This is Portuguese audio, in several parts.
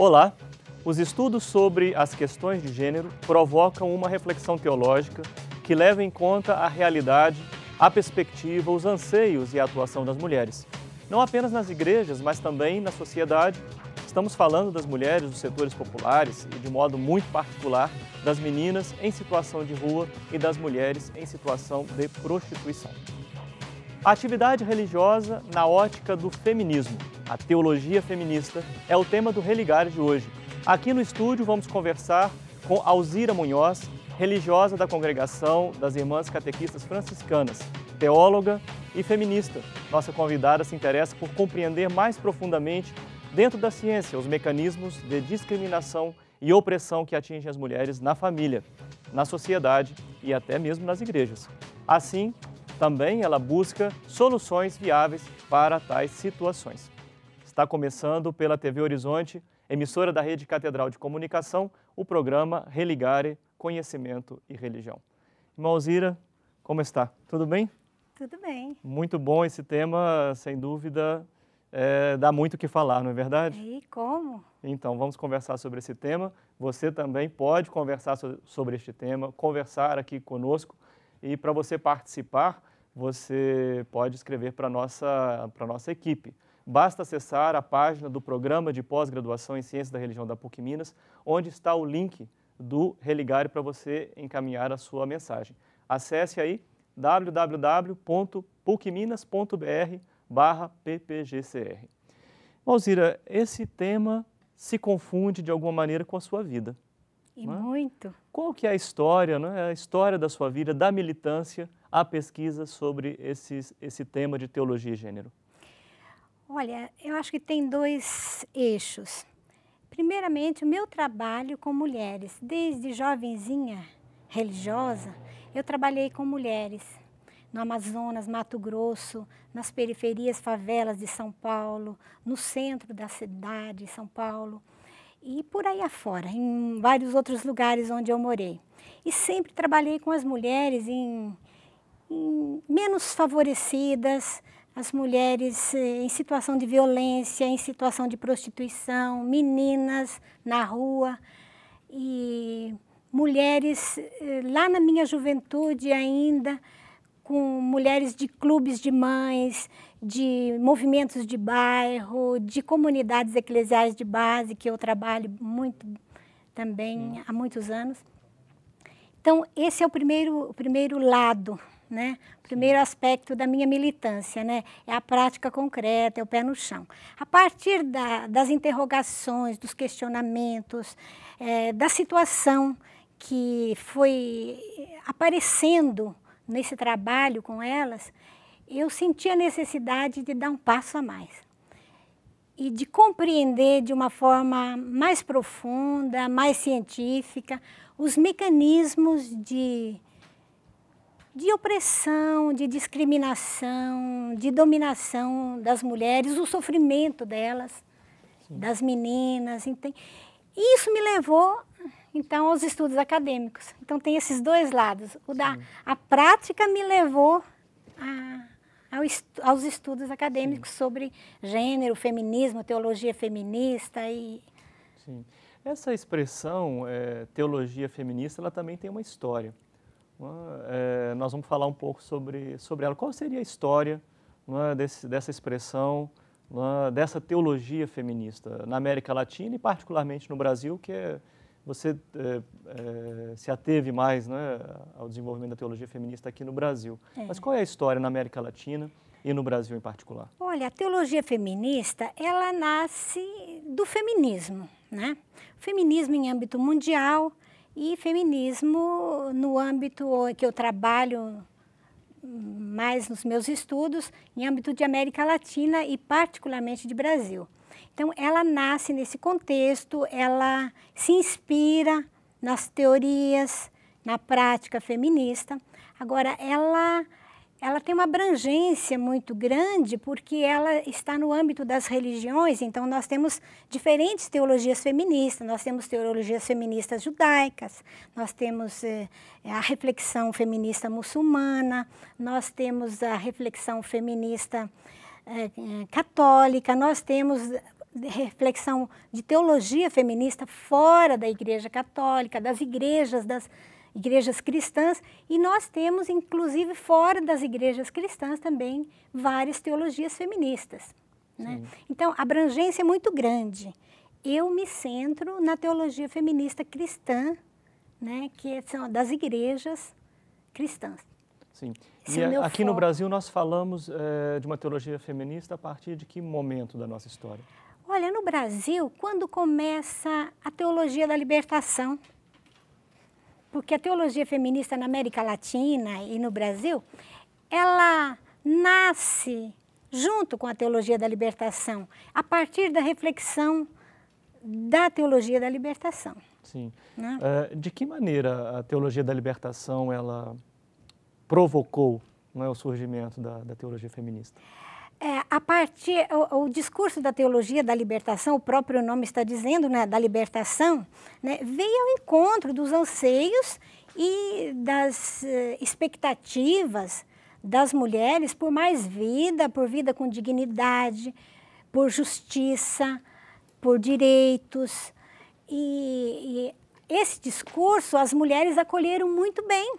Olá! Os estudos sobre as questões de gênero provocam uma reflexão teológica que leva em conta a realidade, a perspectiva, os anseios e a atuação das mulheres. Não apenas nas igrejas, mas também na sociedade. Estamos falando das mulheres dos setores populares e, de modo muito particular, das meninas em situação de rua e das mulheres em situação de prostituição. A atividade religiosa na ótica do feminismo, a teologia feminista, é o tema do Religare de hoje. Aqui no estúdio vamos conversar com Alzira Munhoz, religiosa da Congregação das Irmãs Catequistas Franciscanas, teóloga e feminista. Nossa convidada se interessa por compreender mais profundamente, dentro da ciência, os mecanismos de discriminação e opressão que atingem as mulheres na família, na sociedade e até mesmo nas igrejas. Assim, também ela busca soluções viáveis para tais situações. Está começando pela TV Horizonte, emissora da Rede Catedral de Comunicação, o programa Religare, Conhecimento e Religião. Irmã Alzira, como está? Tudo bem? Tudo bem. Muito bom esse tema, sem dúvida, dá muito o que falar, não é verdade? E como? Então, vamos conversar sobre esse tema. Você também pode conversar sobre este tema, conversar aqui conosco. E para você participar, você pode escrever para a nossa equipe. Basta acessar a página do Programa de Pós-Graduação em Ciências da Religião da PUC Minas, onde está o link do Religare para você encaminhar a sua mensagem. Acesse aí www.pucminas.br/ppgcr. Alzira, esse tema se confunde de alguma maneira com a sua vida. E muito. Qual que é a história, a história da sua vida, da militância, a pesquisa sobre esse tema de teologia e gênero? Olha, eu acho que tem dois eixos. Primeiramente, o meu trabalho com mulheres. Desde jovenzinha religiosa, eu trabalhei com mulheres no Amazonas, Mato Grosso, nas periferias, favelas de São Paulo, no centro da cidade de São Paulo e por aí afora, em vários outros lugares onde eu morei. E sempre trabalhei com as mulheres em menos favorecidas, as mulheres em situação de violência, em situação de prostituição, meninas na rua e mulheres lá na minha juventude ainda, com mulheres de clubes de mães, de movimentos de bairro, de comunidades eclesiais de base, que eu trabalho muito também há muitos anos. Então, esse é o primeiro lado, né? O primeiro aspecto da minha militância, né? É a prática concreta, é o pé no chão. A partir das interrogações, dos questionamentos, da situação que foi aparecendo nesse trabalho com elas, eu senti a necessidade de dar um passo a mais e de compreender de uma forma mais profunda, mais científica, os mecanismos de opressão, de discriminação, de dominação das mulheres, o sofrimento delas, sim, das meninas. E isso me levou, então, aos estudos acadêmicos. Então, tem esses dois lados. A prática me levou aos estudos acadêmicos, sim, sobre gênero, feminismo, teologia feminista e... Sim. Essa expressão, teologia feminista, ela também tem uma história. Nós vamos falar um pouco sobre ela. Qual seria a história dessa expressão, dessa teologia feminista na América Latina e particularmente no Brasil, que você se ateve mais ao desenvolvimento da teologia feminista aqui no Brasil. Mas qual é a história na América Latina e no Brasil em particular? Olha, a teologia feminista, ela nasce do feminismo, né? Feminismo em âmbito mundial e feminismo no âmbito que eu trabalho mais nos meus estudos, em âmbito de América Latina e particularmente de Brasil. Então, ela nasce nesse contexto, ela se inspira nas teorias, na prática feminista. Agora, ela tem uma abrangência muito grande porque ela está no âmbito das religiões, então nós temos diferentes teologias feministas, nós temos teologias feministas judaicas, nós temos a reflexão feminista muçulmana, nós temos a reflexão feminista católica, nós temos reflexão de teologia feminista fora da Igreja Católica, das igrejas cristãs, e nós temos, inclusive, fora das igrejas cristãs também, várias teologias feministas, né? Então, a abrangência é muito grande. Eu me centro na teologia feminista cristã, né, que são das igrejas cristãs. Sim. E aqui no Brasil nós falamos de uma teologia feminista a partir de que momento da nossa história? Olha, no Brasil, quando começa a teologia da libertação, porque a teologia feminista na América Latina e no Brasil, ela nasce junto com a teologia da libertação, a partir da reflexão da teologia da libertação. Sim. Né? De que maneira a teologia da libertação ela provocou, não é, o surgimento da teologia feminista? O discurso da teologia da libertação, o próprio nome está dizendo, né, da libertação, né, veio ao encontro dos anseios e das expectativas das mulheres por mais vida, por vida com dignidade, por justiça, por direitos. E esse discurso as mulheres acolheram muito bem.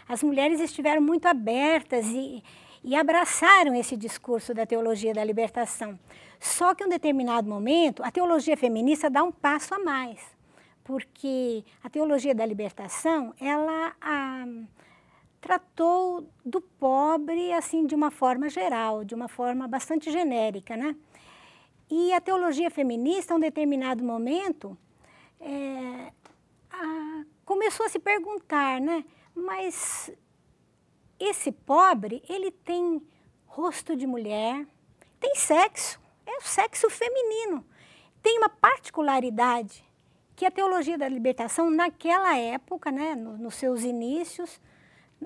As mulheres estiveram muito abertas e abraçaram esse discurso da teologia da libertação. Só que em um determinado momento, a teologia feminista dá um passo a mais, porque a teologia da libertação, ela tratou do pobre assim de uma forma geral, de uma forma bastante genérica, né? E a teologia feminista, em um determinado momento, começou a se perguntar, né? Mas esse pobre, ele tem rosto de mulher, tem sexo, é o sexo feminino. Tem uma particularidade que a teologia da libertação, naquela época, né, nos seus inícios,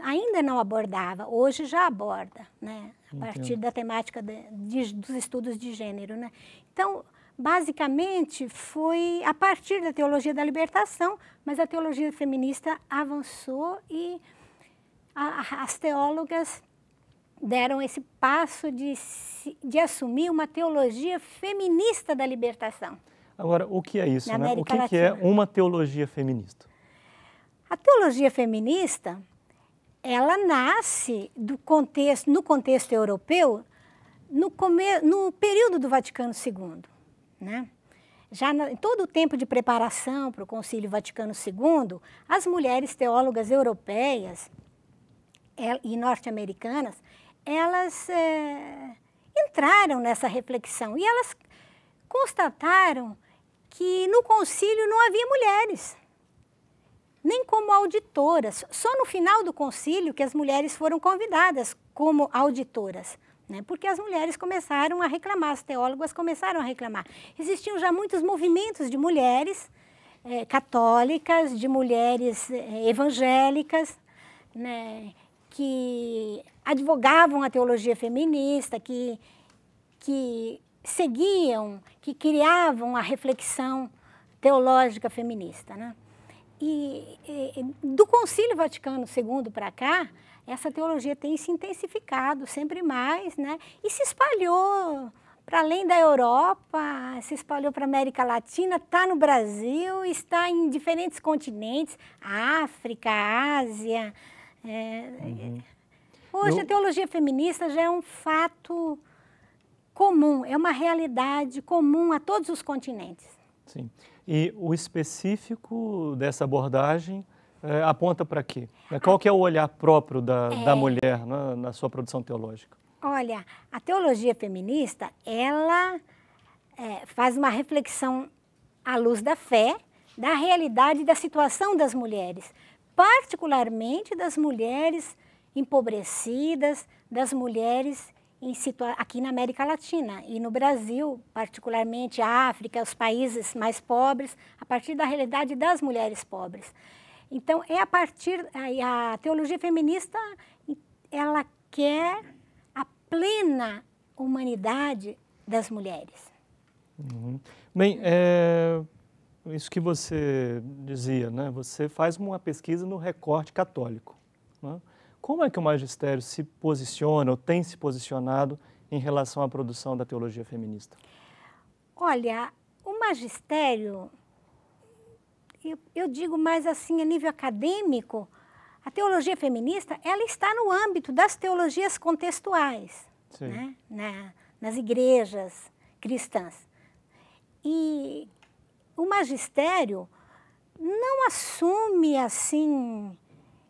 ainda não abordava, hoje já aborda, né, a partir da temática dos estudos de gênero, né. Então, basicamente, foi a partir da teologia da libertação, mas a teologia feminista avançou e as teólogas deram esse passo de assumir uma teologia feminista da libertação. Agora, o que é isso, né? O que é uma teologia feminista? A teologia feminista, ela nasce no contexto europeu, no período do Vaticano II, né? Já em todo o tempo de preparação para o Concílio Vaticano II, as mulheres teólogas europeias e norte-americanas, elas entraram nessa reflexão e elas constataram que no concílio não havia mulheres, nem como auditoras. Só no final do concílio que as mulheres foram convidadas como auditoras, né? Porque as mulheres começaram a reclamar, as teólogas começaram a reclamar. Existiam já muitos movimentos de mulheres católicas, de mulheres evangélicas, né, que advogavam a teologia feminista, que seguiam, que criavam a reflexão teológica feminista, né? E do Concílio Vaticano II para cá, essa teologia tem se intensificado sempre mais, né? E se espalhou para além da Europa, se espalhou para a América Latina, está no Brasil, está em diferentes continentes, África, Ásia. Hoje a teologia feminista já é um fato comum, é uma realidade comum a todos os continentes. Sim. E o específico dessa abordagem aponta para quê? Qual que é o olhar próprio da mulher, né, na sua produção teológica? Olha, a teologia feminista, ela faz uma reflexão à luz da fé, da realidade e da situação das mulheres, particularmente das mulheres empobrecidas, das mulheres aqui na América Latina e no Brasil, particularmente a África, os países mais pobres, a partir da realidade das mulheres pobres. Então, a teologia feminista, ela quer a plena humanidade das mulheres. Bem, isso que você dizia, né? Você faz uma pesquisa no recorte católico, né? Como é que o magistério se posiciona ou tem se posicionado em relação à produção da teologia feminista? Olha, o magistério, eu digo mais assim, a nível acadêmico, a teologia feminista, ela está no âmbito das teologias contextuais, né? Nas igrejas cristãs. E o magistério não assume assim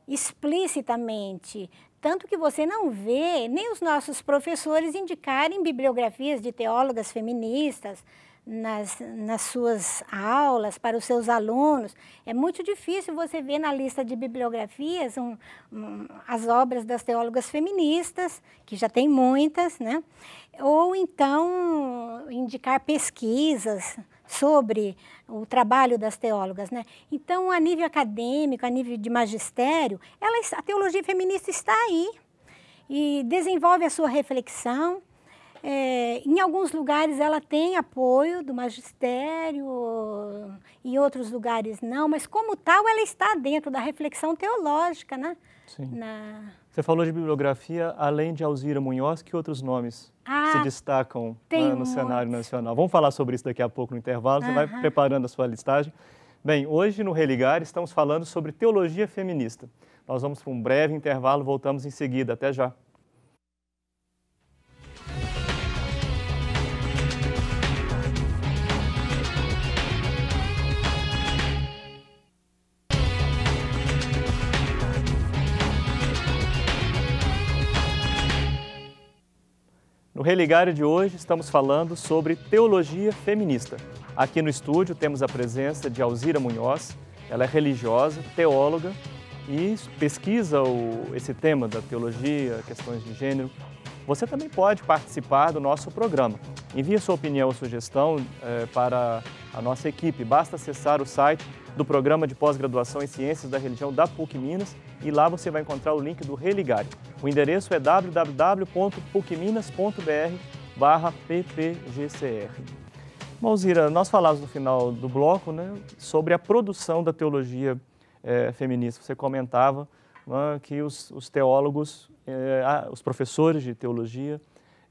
explicitamente, tanto que você não vê nem os nossos professores indicarem bibliografias de teólogas feministas nas suas aulas para os seus alunos. É muito difícil você ver na lista de bibliografias as obras das teólogas feministas, que já tem muitas, né? Ou então indicar pesquisas sobre o trabalho das teólogas, né? Então, a nível acadêmico, a nível de magistério, a teologia feminista está aí e desenvolve a sua reflexão. Em alguns lugares ela tem apoio do magistério, em outros lugares não, mas como tal ela está dentro da reflexão teológica, né? Sim. Você falou de bibliografia, além de Alzira Munhoz, que outros nomes se destacam, né, no cenário nacional? Vamos falar sobre isso daqui a pouco no intervalo, você vai preparando a sua listagem. Bem, hoje no Religar estamos falando sobre teologia feminista. Nós vamos para um breve intervalo, voltamos em seguida. Até já. No Religar de hoje estamos falando sobre teologia feminista. Aqui no estúdio temos a presença de Alzira Munhoz, ela é religiosa, teóloga e pesquisa esse tema da teologia, questões de gênero. Você também pode participar do nosso programa. Envie sua opinião ou sugestão para a nossa equipe. Basta acessar o site do Programa de Pós-Graduação em Ciências da Religião da PUC Minas e lá você vai encontrar o link do Religar. O endereço é www.pucminas.br/ppgcr. Alzira, nós falamos no final do bloco, né, sobre a produção da teologia feminista. Você comentava, né, que os teólogos, os professores de teologia,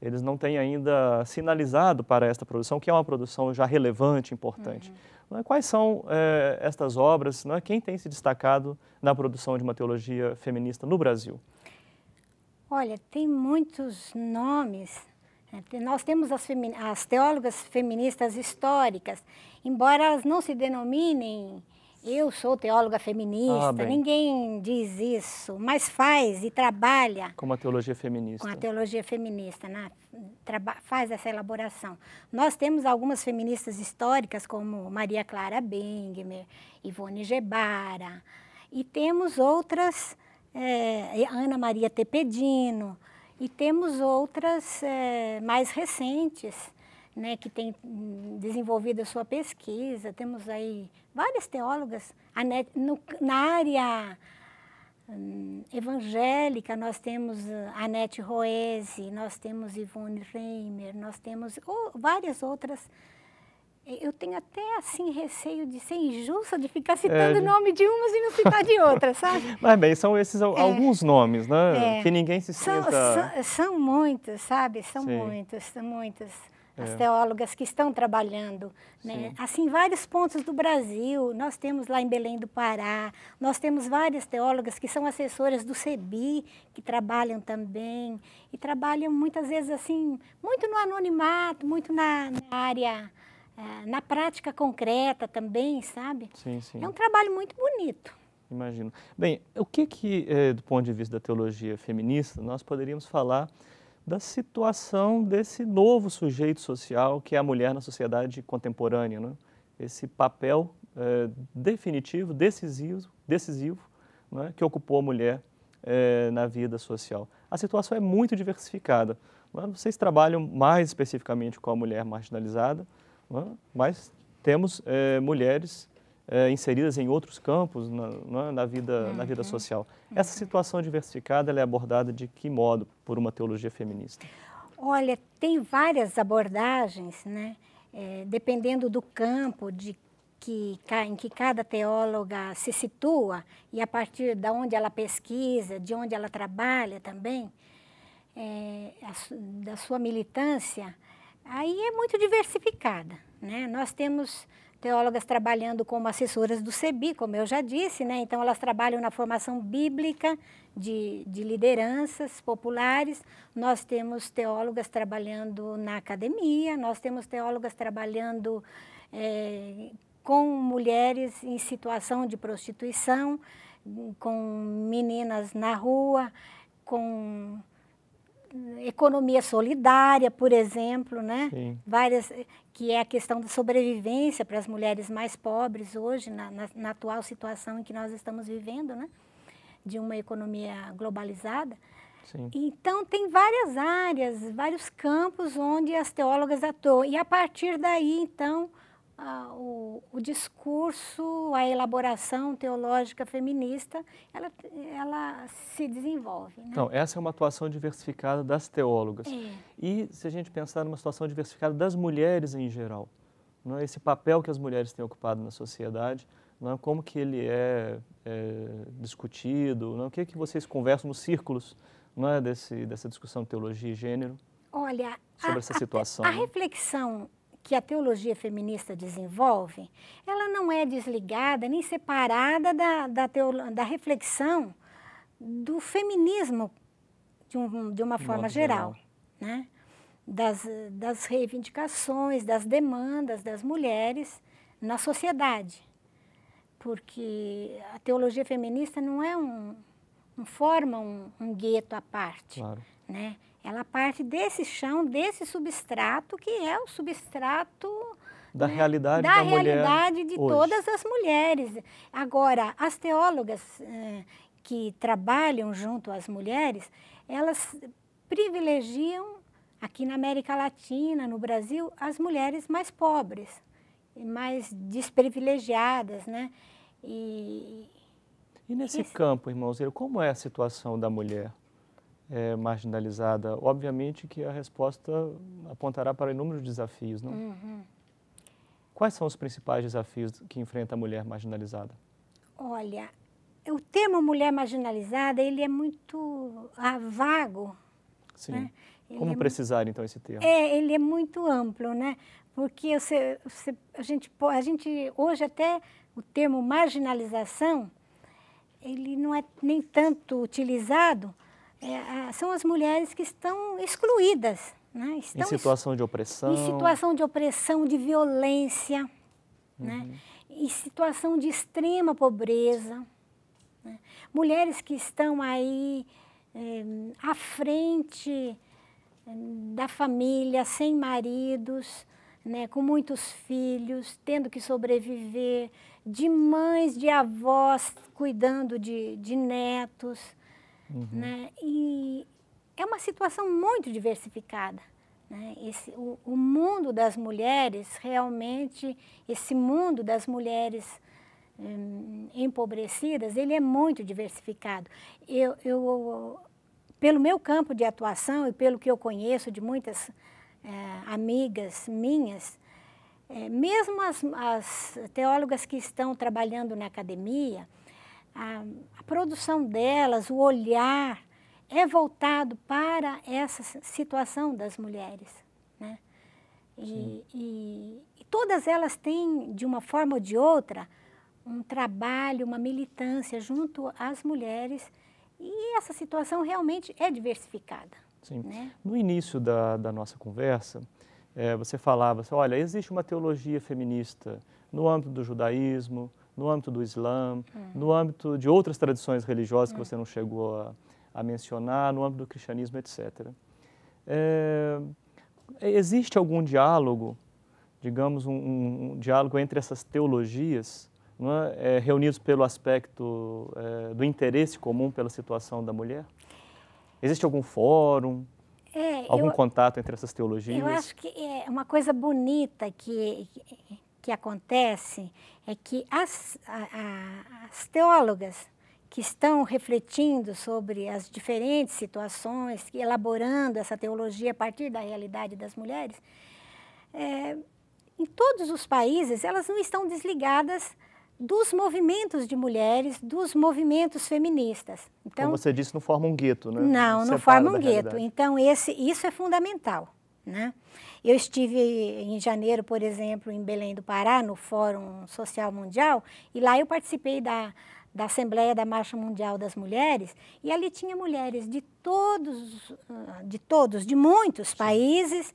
eles não têm ainda sinalizado para esta produção, que é uma produção já relevante, importante. Quais são estas obras? Quem tem se destacado na produção de uma teologia feminista no Brasil? Olha, tem muitos nomes. Nós temos as teólogas feministas históricas, embora elas não se denominem eu sou teóloga feminista, ninguém diz isso, mas faz e trabalha com a teologia feminista. Com a teologia feminista, né? Faz essa elaboração. Nós temos algumas feministas históricas, como Maria Clara Bengmer, Ivone Gebara, e temos outras, Ana Maria Tepedino, e temos outras mais recentes, né, que têm desenvolvido a sua pesquisa. Temos aí várias teólogas. Na área evangélica, nós temos Anete Roese, nós temos Ivone Reimer, nós temos várias outras. Eu tenho até, assim, receio de ser injusta, de ficar citando o nome de umas e não citar de outras, sabe? Mas, bem, são esses alguns nomes, né? Que ninguém se sinta... São muitos, sabe? São muitas. As teólogas que estão trabalhando, né? Assim, vários pontos do Brasil. Nós temos lá em Belém do Pará, nós temos várias teólogas que são assessoras do CEBI, que trabalham também, e trabalham muitas vezes assim, muito no anonimato, muito na área, na prática concreta também, sabe? Sim, sim. É um trabalho muito bonito. Imagino. Bem, o que do ponto de vista da teologia feminista, nós poderíamos falar da situação desse novo sujeito social que é a mulher na sociedade contemporânea, né? Esse papel definitivo, decisivo, né, que ocupou a mulher na vida social. A situação é muito diversificada. Né? Vocês trabalham mais especificamente com a mulher marginalizada, né? Mas temos mulheres inseridas em outros campos na vida social. Essa situação diversificada ela é abordada de que modo por uma teologia feminista? Olha, tem várias abordagens, né? Dependendo do campo em que cada teóloga se situa e a partir de onde ela pesquisa, de onde ela trabalha também, da sua militância, Aí é muito diversificada, né? Nós temos teólogas trabalhando como assessoras do CEBI, como eu já disse, né? Então elas trabalham na formação bíblica de lideranças populares. Nós temos teólogas trabalhando na academia, nós temos teólogas trabalhando com mulheres em situação de prostituição, com meninas na rua, com economia solidária, por exemplo, né? Sim. Várias, que é a questão da sobrevivência para as mulheres mais pobres hoje, na atual situação em que nós estamos vivendo, né? De uma economia globalizada. Sim. Então, tem várias áreas, vários campos onde as teólogas atuam. E, a partir daí, então, o discurso, a elaboração teológica feminista, ela se desenvolve. Né? Então, essa é uma atuação diversificada das teólogas. É. E se a gente pensar numa situação diversificada das mulheres em geral, não é? Esse papel que as mulheres têm ocupado na sociedade, não é? Como que ele é discutido, não é? O que é que vocês conversam nos círculos, não é? Dessa discussão de teologia e gênero? Olha, sobre essa situação. A reflexão que a teologia feminista desenvolve, ela não é desligada nem separada da reflexão do feminismo de uma forma geral, né? Das reivindicações, das demandas das mulheres na sociedade. Porque a teologia feminista não forma um gueto à parte, claro, né? Ela parte desse chão, desse substrato, que é o substrato da realidade da da mulher realidade de hoje. Todas as mulheres. Agora, as teólogas que trabalham junto às mulheres, elas privilegiam, aqui na América Latina, no Brasil, as mulheres mais pobres, mais desprivilegiadas, né? E nesse campo, irmãozinho, como é a situação da mulher marginalizada? Obviamente que a resposta apontará para inúmeros desafios, não? Uhum. Quais são os principais desafios que enfrenta a mulher marginalizada? Olha, o termo mulher marginalizada, ele é muito vago. Sim. Né? Como precisar, então, esse termo? Ele é muito amplo, né? Porque a gente hoje até o termo marginalização, ele não é nem tanto utilizado, são as mulheres que estão excluídas, né? Estão em situação de opressão. Em situação de opressão, de violência, né? Em situação de extrema pobreza. Né? Mulheres que estão aí à frente da família, sem maridos, né, com muitos filhos, tendo que sobreviver, de mães, de avós, cuidando de netos. Né? E é uma situação muito diversificada. Né? O mundo das mulheres, realmente, esse mundo das mulheres empobrecidas, ele é muito diversificado. Pelo meu campo de atuação e pelo que eu conheço de muitas amigas minhas, mesmo as teólogas que estão trabalhando na academia, a produção delas, o olhar, é voltado para essa situação das mulheres. Né? E todas elas têm, de uma forma ou de outra, um trabalho, uma militância junto às mulheres, e essa situação realmente é diversificada. Sim. Né? No início da nossa conversa, você falava assim, olha, existe uma teologia feminista no âmbito do judaísmo, no âmbito do Islã, no âmbito de outras tradições religiosas que você não chegou a mencionar, no âmbito do cristianismo, etc. Existe algum diálogo, digamos, um diálogo entre essas teologias, não é? Reunidos pelo aspecto do interesse comum pela situação da mulher? Existe algum fórum, algum contato entre essas teologias? Eu acho que uma coisa bonita que acontece é que as teólogas que estão refletindo sobre as diferentes situações, elaborando essa teologia a partir da realidade das mulheres, em todos os países elas não estão desligadas dos movimentos de mulheres, dos movimentos feministas. Então, como você disse, não forma um gueto, né? Não forma um gueto. Então, isso é fundamental. né? Eu estive em janeiro, por exemplo, em Belém do Pará, no Fórum Social Mundial, e lá eu participei da Assembleia da Marcha Mundial das Mulheres, e ali tinha mulheres de de muitos países,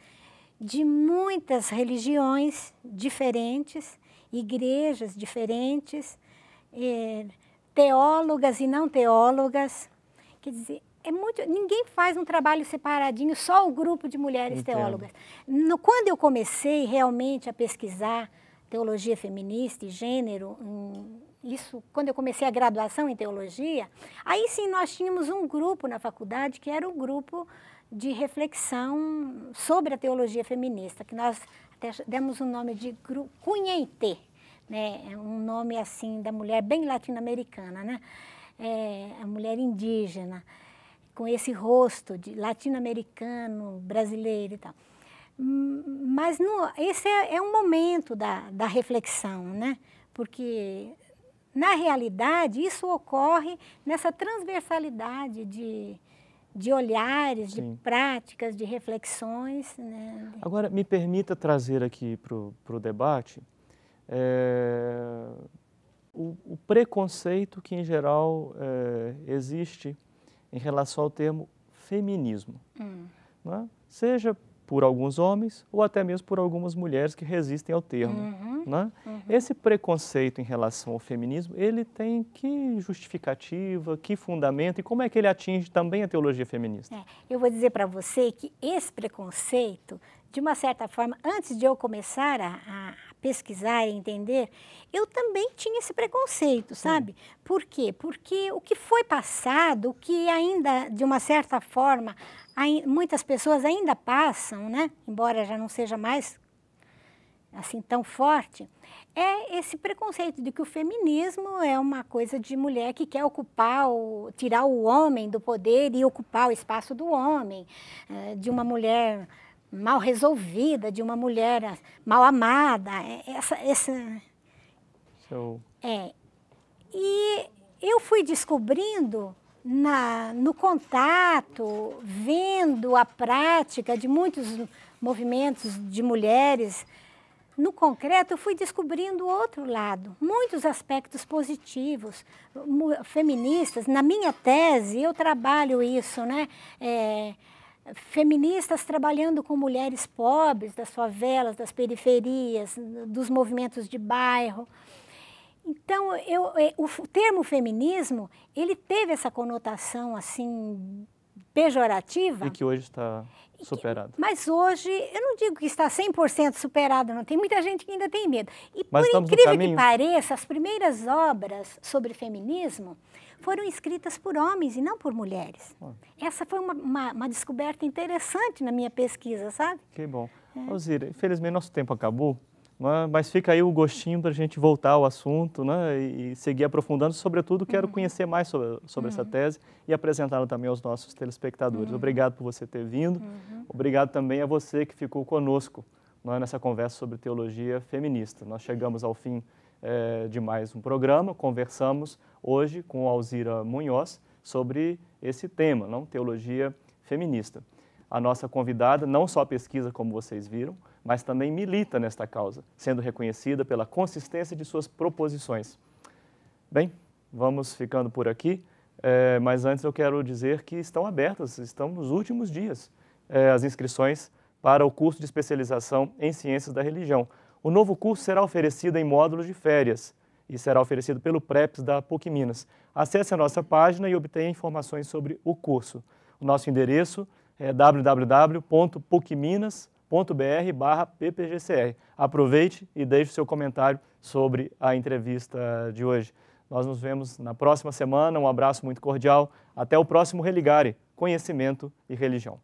de muitas religiões diferentes, igrejas diferentes, teólogas e não teólogas. Quer dizer, ninguém faz um trabalho separadinho, só o grupo de mulheres teólogas. Quando eu comecei realmente a pesquisar teologia feminista e gênero, isso quando eu comecei a graduação em teologia, aí sim nós tínhamos um grupo na faculdade que era o grupo de reflexão sobre a teologia feminista, que nós até demos o nome de Cunhaitê, né? É um nome assim da mulher bem latino-americana, né? A mulher indígena, com esse rosto de latino-americano, brasileiro e tal. Mas esse é um momento da reflexão, né? Porque, na realidade, isso ocorre nessa transversalidade de olhares, de práticas, de reflexões, né? Agora, me permita trazer aqui para o debate o preconceito que, em geral, existe em relação ao termo feminismo, né? Seja por alguns homens ou até mesmo por algumas mulheres que resistem ao termo, né? Esse preconceito em relação ao feminismo, ele tem que justificativa, que fundamento e como é que ele atinge também a teologia feminista? Eu vou dizer para você que esse preconceito, de uma certa forma, antes de eu começar a pesquisar e entender, eu também tinha esse preconceito, sabe? Por quê? Porque o que foi passado, o que ainda, de uma certa forma, muitas pessoas ainda passam, né? Embora já não seja mais assim tão forte, é esse preconceito de que o feminismo é uma coisa de mulher que quer tirar o homem do poder e ocupar o espaço do homem, de uma mulher mal resolvida, de uma mulher mal amada, E eu fui descobrindo no contato, vendo a prática de muitos movimentos de mulheres, no concreto eu fui descobrindo o outro lado, muitos aspectos positivos, feministas. Na minha tese eu trabalho isso, né? Feministas trabalhando com mulheres pobres, das favelas, das periferias, dos movimentos de bairro. Então, o termo feminismo, ele teve essa conotação, assim, pejorativa. E que hoje está superado. Mas hoje, eu não digo que está 100% superado, não. Tem muita gente que ainda tem medo. E mas por incrível que pareça, as primeiras obras sobre feminismo foram escritas por homens e não por mulheres. Essa foi uma descoberta interessante na minha pesquisa, sabe? Que bom. Alzira, infelizmente nosso tempo acabou, mas fica aí o gostinho para a gente voltar ao assunto, né, e seguir aprofundando. Sobretudo, quero conhecer mais sobre essa tese e apresentá-la também aos nossos telespectadores. Obrigado por você ter vindo. Obrigado também a você que ficou conosco, né, nessa conversa sobre teologia feminista. Nós chegamos ao fim de mais um programa. Conversamos hoje com Alzira Munhoz sobre esse tema, não? Teologia feminista. A nossa convidada não só pesquisa, como vocês viram, mas também milita nesta causa, sendo reconhecida pela consistência de suas proposições. Bem, vamos ficando por aqui, mas antes eu quero dizer que estão nos últimos dias, as inscrições para o curso de especialização em Ciências da Religião. O novo curso será oferecido em módulos de férias e será oferecido pelo PREPS da PUC Minas. Acesse a nossa página e obtenha informações sobre o curso. O nosso endereço é www.pucminas.br/ppgcr. Aproveite e deixe o seu comentário sobre a entrevista de hoje. Nós nos vemos na próxima semana. Um abraço muito cordial. Até o próximo Religare, Conhecimento e Religião.